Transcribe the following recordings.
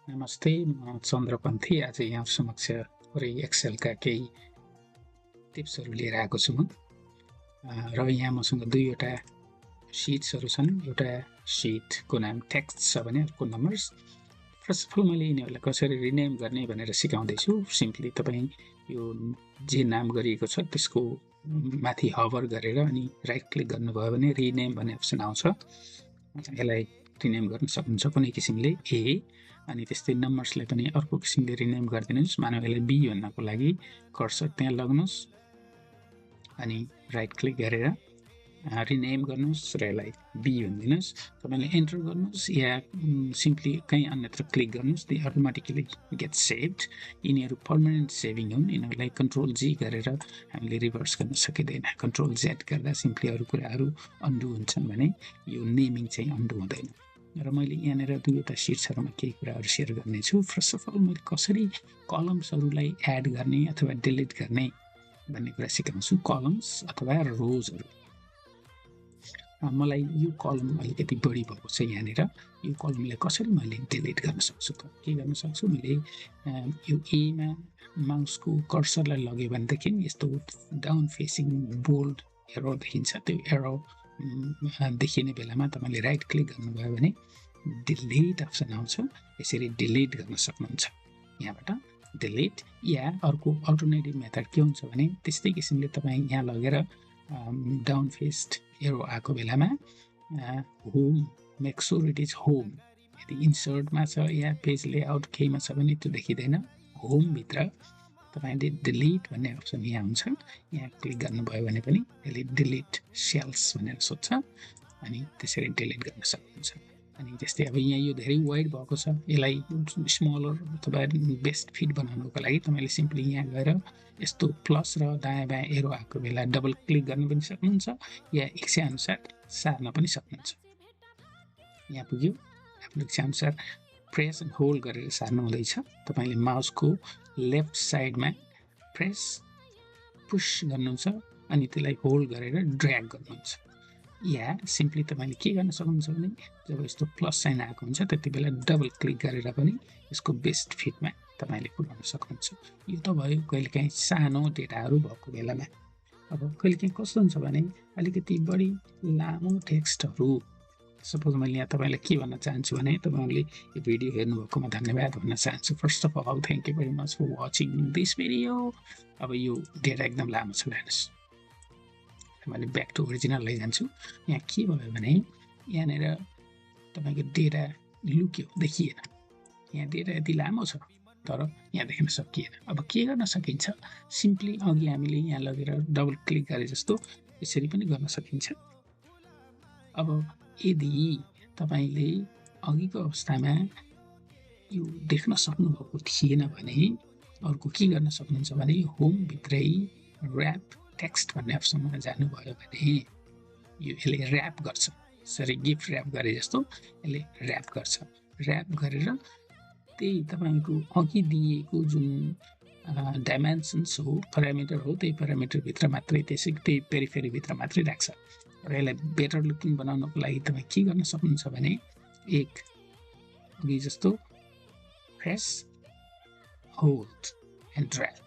नमस्ते, म चन्द्रपन्थी आज यहाँ समक्ष पुरै एक्सेलका केही टिप्सहरू लिएर आएको छु म। र यहाँ मसँग दुईवटा सिट्सहरू छन्। एउटा सिटको नाम टेक्स्ट छ भने अर्को नम्बर्स। फर्स्ट अफ अल मैले यिनीहरूलाई कसरी रिनेम गर्ने भनेर सिकाउँदैछु। सिम्पली तपाईँ यो जे नाम गरिएको छ त्यसको माथि हभर गरेर अनि राइट क्लिक गर्नुभयो भने रिनेम भन्ने अप्सन आउँछ। यसलाई रिनेम गर्न सक्नुहुन्छ कुनै किसिमले ए, अनि त्यस्तै नम्बर्सलाई पनि अर्को किसिमले रिनेम गरिदिनुहोस्। मानव यसलाई बी भन्नको लागि कर्सर त्यहाँ लग्नुहोस् अनि राइट क्लिक गरेर रिनेम गर्नुहोस् र यसलाई बी भनिदिनुहोस्। तपाईँले एन्टर गर्नुहोस् या सिम्पली कहीँ अन्यत्र क्लिक गर्नुहोस्। They automatically get saved. यिनीहरू पर्मानेन्ट सेभिङ हुन्। यिनीहरूलाई कन्ट्रोल जी गरेर हामीले रिभर्स गर्न सकिँदैन। कन्ट्रोल जेड गर्दा सिम्पली अरू कुराहरू अन्डु हुन्छन् भने यो नेमिङ चाहिँ अन्डु हुँदैन। र मैले यहाँनिर दुईवटा सिट्सहरूमा केही कुराहरू सेयर गर्नेछु। फर्स्ट अफ अल मैले कसरी कलम्सहरूलाई एड गर्ने अथवा डिलिट गर्ने भन्ने कुरा सिकाउँछु। कलम्स अथवा रोजहरू। मलाई यो कलम अलिकति बढी भएको छ यहाँनिर। यो कलमलाई कसरी मैले डिलिट गर्न सक्छु त? के गर्न सक्छु? मैले यो एमा माउसको कर्सरलाई लग्यो भनेदेखि यस्तो डाउन फेसिङ बोल्ड एरो देखिन्छ। त्यो एरो देखिने बेलामा तपाईँले राइट क्लिक गर्नुभयो भने डिलिट अप्सन आउँछ। यसरी डिलिट गर्न सक्नुहुन्छ यहाँबाट डिलिट। या अर्को अल्टरनेटिभ मेथड के हुन्छ भने त्यस्तै किसिमले तपाईँ यहाँ लगेर डाउन फेस्ड एरो आएको बेलामा home make sure it is home. यदि इन्सर्टमा छ या पेज लेआउट केहीमा छ भने त्यो देखिँदैन। होमभित्र तपाईँले डिलिट भन्ने अप्सन यहाँ हुन्छ। यहाँ क्लिक गर्नुभयो भने पनि यसले डिलिट सेल्स भनेर सोध्छ अनि त्यसरी डिलिट गर्न सक्नुहुन्छ। अनि त्यस्तै अब यहाँ यो धेरै वाइड भएको छ। यसलाई स्मलर अथवा बेस्ट फिट बनाउनुको लागि तपाईँले सिम्पली यहाँ गएर यस्तो प्लस र दायाँ बायाँ एरो आएको बेला डबल क्लिक गर्न पनि सक्नुहुन्छ या इच्छाअनुसार सार्न पनि सक्नुहुन्छ। यहाँ पुग्यो। आफ्नो इच्छाअनुसार प्रेस एन्ड होल्ड गरेर सार्नु हुँदैछ। तपाईँले माउसको लेफ्ट साइडमा प्रेस पुस गर्नुहुन्छ अनि त्यसलाई होल्ड गरेर ड्र्याग गर्नुहुन्छ। या सिम्पली तपाईँले के गर्न सक्नुहुन्छ भने जब यस्तो प्लस साइन आएको हुन्छ त्यति बेला डबल क्लिक गरेर पनि यसको बेस्ट फिटमा तपाईँले पुर्याउन सक्नुहुन्छ। यो त भयो कहिलेकाहीँ सानो डेटाहरू भएको बेलामा। अब कहिलेकाहीँ कस्तो हुन्छ भने अलिकति बढी लामो टेक्स्टहरू, सपोज मैले यहाँ तपाईँलाई के भन्न चाहन्छु भने तपाईँहरूले यो भिडियो हेर्नुभएकोमा धन्यवाद भन्न चाहन्छु। First of all thank you very much for watching this video. अब यो डेटा एकदम लामो छ, हेर्नुहोस्। मैले ब्याक टु ओरिजिनल लैजान्छु। यहाँ के भयो भने यहाँनिर तपाईँको डेटा लुक्यो, देखिएन। यहाँ डेटा यति लामो छ तर यहाँ देख्न सकिएन। अब के गर्न सकिन्छ? सिम्पली अघि हामीले यहाँ लगेर डबल क्लिक गरे जस्तो यसरी पनि गर्न सकिन्छ। अब यदि तपाईँले अघिको अवस्थामा यो देख्न सक्नुभएको थिएन भने अर्को के गर्न सक्नुहुन्छ भने होमभित्रै ऱ्याप टेक्स्ट भन्ने अप्सनमा जानुभयो भने यसले ऱ्याप गर्छ। सरी गिफ्ट ऱ्याप गरे जस्तो यसले ऱ्याप गर्छ। ऱ्याप गरेर त्यही तपाईँको अघि दिएको जुन डाइमेन्सन्स हो, प्यारामिटर हो, त्यही प्यारामिटरभित्र मात्रै त्यही पेरिफेरीभित्र मात्रै राख्छ। र यसलाई बेटर लुकिङ बनाउनको लागि तपाईँ के गर्न सक्नुहुन्छ भने एक अघि जस्तो प्रेस होल्ड एन्ड ड्र्याग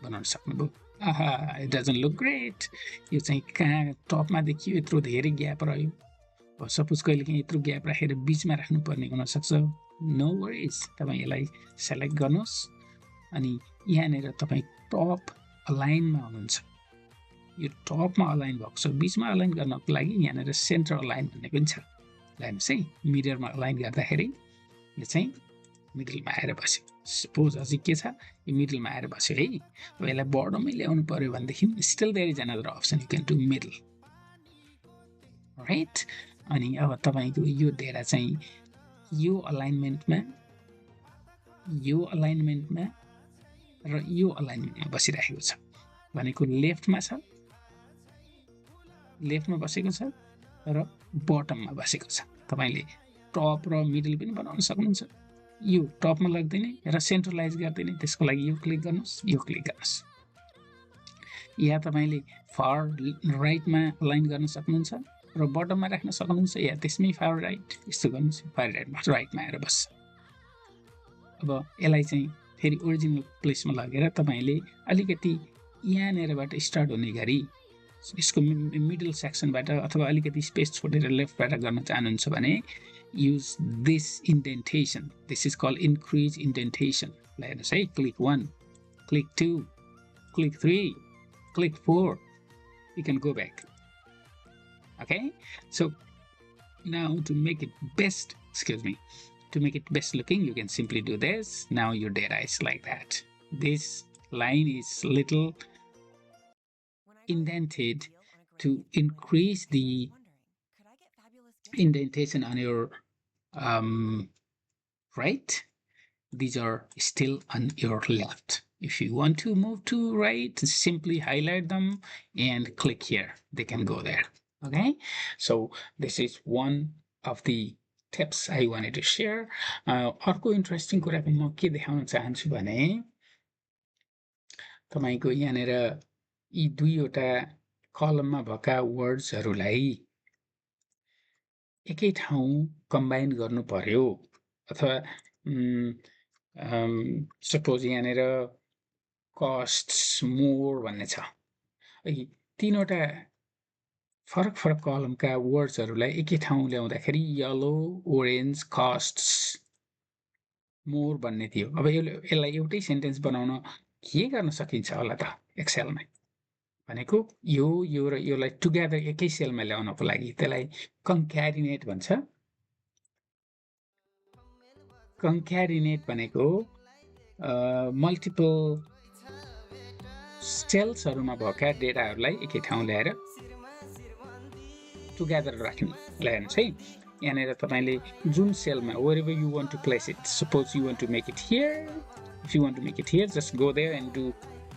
बनाउन सक्नुभयो। आहा, इट डजन्ट लुक ग्रेट। यो चाहिँ कहाँ टपमा देखियो, यत्रो धेरै ग्याप रह्यो। सपोज कहिलेकाहीँ यत्रो ग्याप राखेर बिचमा राख्नुपर्ने हुनसक्छ। नो वरिज, तपाईँ यसलाई सेलेक्ट गर्नुहोस् अनि यहाँनिर तपाईँ टप अलाइनमा हुनुहुन्छ। यो टपमा अलाइन भएको छ। बिचमा अलाइन गर्नको लागि यहाँनिर सेन्टर अलाइन भन्ने पनि छ। हेर्नुहोस् है, मिडरमा अलाइन गर्दाखेरि यो चाहिँ मिडलमा आएर बस्यो। सपोज अझै के छ, यो मिडलमा आएर बस्यो है। अब यसलाई बर्डरमै ल्याउनु पऱ्यो भनेदेखि still there is another option, you can do middle, right. अनि अब तपाईँको यो डेटा चाहिँ यो अलाइनमेन्टमा र यो अलाइनमेन्टमा बसिरहेको छ। भनेको लेफ्टमा छ, लेफ्टमा बसेको छ र बटममा बसेको छ। तपाईँले टप र मिडल पनि बनाउन सक्नुहुन्छ। यो टपमा लाग्दैन र सेन्ट्रलाइज गर्दैन, त्यसको लागि यो क्लिक गर्नुहोस्, यो क्लिक गर्नुहोस्। या तपाईँले फार राइटमा अलाइन गर्न सक्नुहुन्छ र बटममा राख्न सक्नुहुन्छ या त्यसमै फार राइट यस्तो गर्नुहोस् फार राइटमा आएर बस्छ अब यसलाई चाहिँ फेरि ओरिजिनल प्लेसमा लगेर तपाईले अलिकति यहाँनिरबाट स्टार्ट हुने गरी यसको मिडल सेक्सनबाट अथवा अलिकति स्पेस छोडेर लेफ्टबाट गर्न चाहनुहुन्छ भने use this indentation. This is called increase indentation. Let's say click 1, click 2, click 3, click 4. You can go back. Okay, so now to make it best, to make it best looking, you can simply do this. Now your data is like that. This line is little indented to increase the indentation on your right. These are still on your left. If you want to move to right, simply highlight them and click here. They can go there. Okay, so this is one of the tips I wanted to share. अर्को interesting कुरा पनि म के देखाउन चाहन्छु भने तपाईको यहाँनिर यी दुईवटा कलममा भएका वर्ड्सहरूलाई एकै ठाउँ कम्बाइन गर्नु पर्यो अथवा सपोज यहाँनिर कस्ट्स मोर भन्ने छ तीनवटा फरक फरक कलमका वर्ड्सहरूलाई एकै ठाउँ ल्याउँदाखेरि येलो ओरेन्ज कस्ट्स मोर भन्ने थियो अब यसलाई एउटै सेन्टेन्स बनाउन के गर्न सकिन्छ होला त एक्सेलमा भनेको यो र योलाई टुगेदर एकै सेलमा ल्याउनको लागि त्यसलाई कन्क्यारिनेट भन्छ कन्क्यारिनेट भनेको मल्टिपल सेल्सहरुमा भएका डेटाहरुलाई एकै ठाउँ ल्याएर टुगेदर राख्नु ल्याउनुहुन्छ है यहाँनिर तपाईले जुन सेलमा wherever you want to place it, suppose you want to make it here, if you want to make it here, just go there and do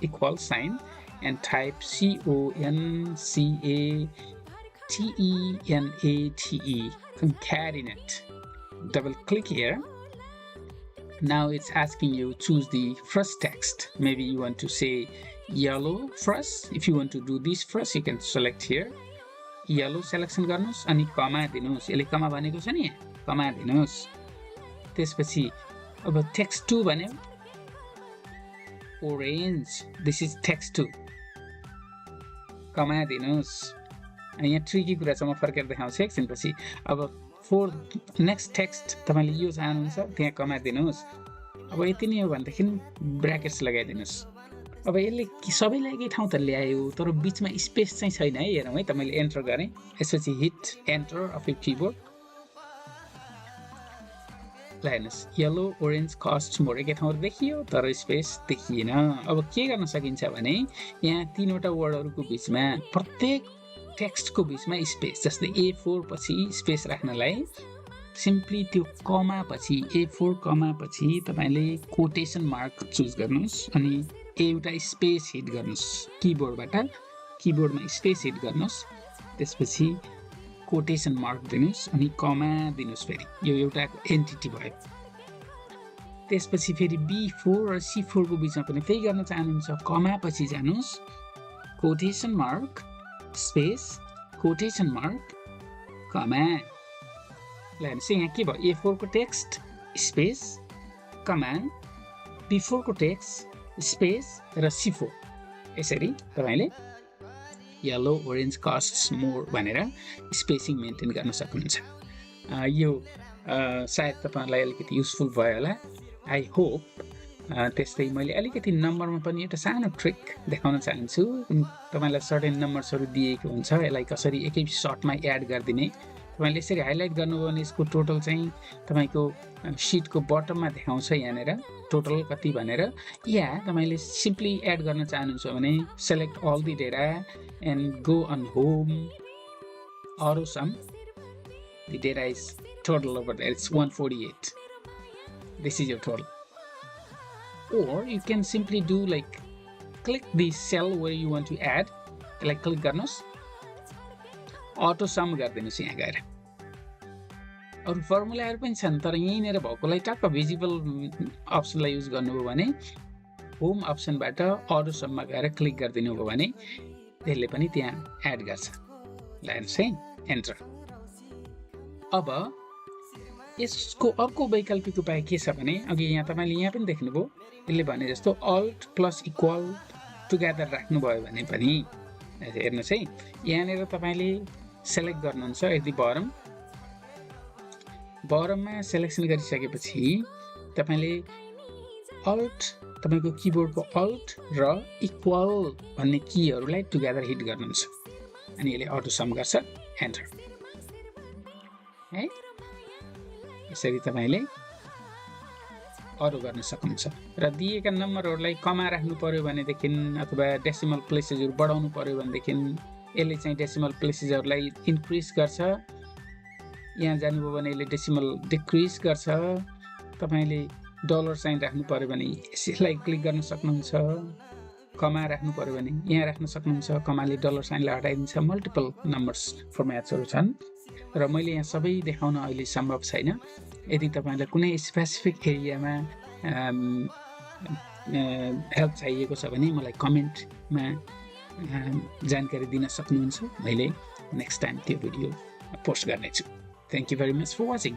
equal sign and type CONCATENATE, concatenate. Double click here. Now it's asking you choose the first text. Maybe you want to say yellow first. If you want to do this first, you can select here. Yellow selection गर्नुस् अनि कमा दिनुस् यसले कमा भनेको छ नि कमा दिनुस् त्यसपछि अब text 2 भन्यो orange, this is text 2 कमा दिनुस् अनि यहाँ ट्रिकी कुरा छ म फर्केर देखाउँछु एकछिनपछि अब for next text तपाईले यो चाहनुहुन्छ त्यहाँ कमा दिनुस् अब यति नै हो भनेदेखि ब्र्याकेट्स लगाइदिनुस् अब यसले सबैलाई एकै ठाउँ त ल्यायो तर बीचमा स्पेस चाहिँ छैन है हेरौँ है तपाईले एन्टर गरे यसपछि hit enter of your keyboard lines yellow orange customer एकै ठाउँ देखियो तर स्पेस देखिएन अब के गर्न सकिन्छ भने यहाँ तीनवटा वर्डहरुको बीचमा प्रत्येक टेक्स्टको बीचमा स्पेस जस्तै A4 पछि स्पेस राख्नलाई सिम्पली त्यो कमा पछि A4 कमा पछि तपाईले कोटेसन मार्क चुज गर्नुस् अनि एउटा स्पेस हिट गर्नुस् कीबोर्डमा स्पेस हिट गर्नुस् त्यसपछि कोटेसन मार्क दिनुस् अनि कमा दिनुस् फेरि यो एउटा एन्टिटी भयो त्यसपछि फेरि B4 र C4 को बीचमा पनि त्यही गर्न चाहनुहुन्छ कमा पछि जानुस् quotation mark space quotation mark comma lines यहाँ के भयो A4 को टेक्स्ट स्पेस कमा B4 को टेक्स्ट स्पेस र C4 यसरी तपाईले येलो ओरेन्ज कस्ट्स मोर भनेर स्पेसिङ मेन्टेन गर्न सक्नुहुन्छ यो सायद तपाईलाई अलिकति युजफुल भयो होला आई होप त्यस्तै मैले अलिकति नम्बरमा पनि एउटा सानो ट्रिक देखाउन चाहन्छु तपाईलाई सर्टेन नम्बर्सहरु दिएको हुन्छ यसलाई कसरी एकै शटमा एड गर्दिने तपाईले यसरी हाइलाइट गर्नुभयो भने यसको टोटल चाहिँ तपाईको शीटको बटममा देखाउँछ यहाँनेर टोटल कति भनेर या तपाईले सिम्पली एड गर्न चाहनुहुन्छ भने select all the data and go on home auto sum the data is total over there it's 148 this is your total or you can simply do like click the cell where you want to add like click garnus auto sum गर्दिनुस् यहाँ गएर अरु फर्मुलाहरु पनि छन् तर यही नेर भएकोलाई टक्क visible अप्सनलाई use गर्नुभयो भने होम अप्सनबाट auto sum मा गएर क्लिक गर्दिनु भयो भने त्यसले पनि त्यहाँ एड गर्छ लाइन्स है एन्टर। अब यसको अर्को वैकल्पिक उपाय के छ भने अघि यहाँ तपाईँले यहाँ पनि देख्नुभयो यसले भने जस्तो अल्ट प्लस इक्वल टुगेदर राख्नुभयो भने पनि हेर्नुहोस् है यहाँनिर तपाईँले सेलेक्ट गर्नुहुन्छ यदि बरममा सेलेक्सन गरिसकेपछि तपाईँले अल्ट तपाईँको किबोर्डको अल्ट र इक्वल भन्ने कीहरूलाई टुगेदर हिट गर्नुहुन्छ अनि यसले अटो सम गर्छ एन्टर है। यसरी तपाईँले अरू गर्न सक्नुहुन्छ र दिएका नम्बरहरूलाई कमा राख्नु पर्यो भनेदेखि अथवा डेसिमल प्लेसेसहरू बढाउनु पर्यो भनेदेखि यसले चाहिँ डेसिमल प्लेसेसहरूलाई इन्क्रिज गर्छ। यहाँ जानुभयो भने यसले डेसिमल डिक्रिज गर्छ। तपाईँले डलर साइन राख्नु पर्यो भने यसलाई क्लिक गर्न सक्नुहुन्छ। कमा राख्नु पर्यो भने यहाँ राख्न सक्नुहुन्छ। कमाले डलर साइनलाई हटाइदिन्छ। मल्टिपल नम्बर्स फर्मेट्सहरू छन् र मैले यहाँ सबै देखाउन अहिले सम्भव छैन। यदि तपाईँलाई कुनै स्पेसिफिक एरियामा हेल्प चाहिएको छ भने मलाई कमेन्टमा जानकारी दिन सक्नुहुन्छ। मैले नेक्स्ट टाइम त्यो भिडियो पोस्ट गर्नेछु। Thank you very much for watching.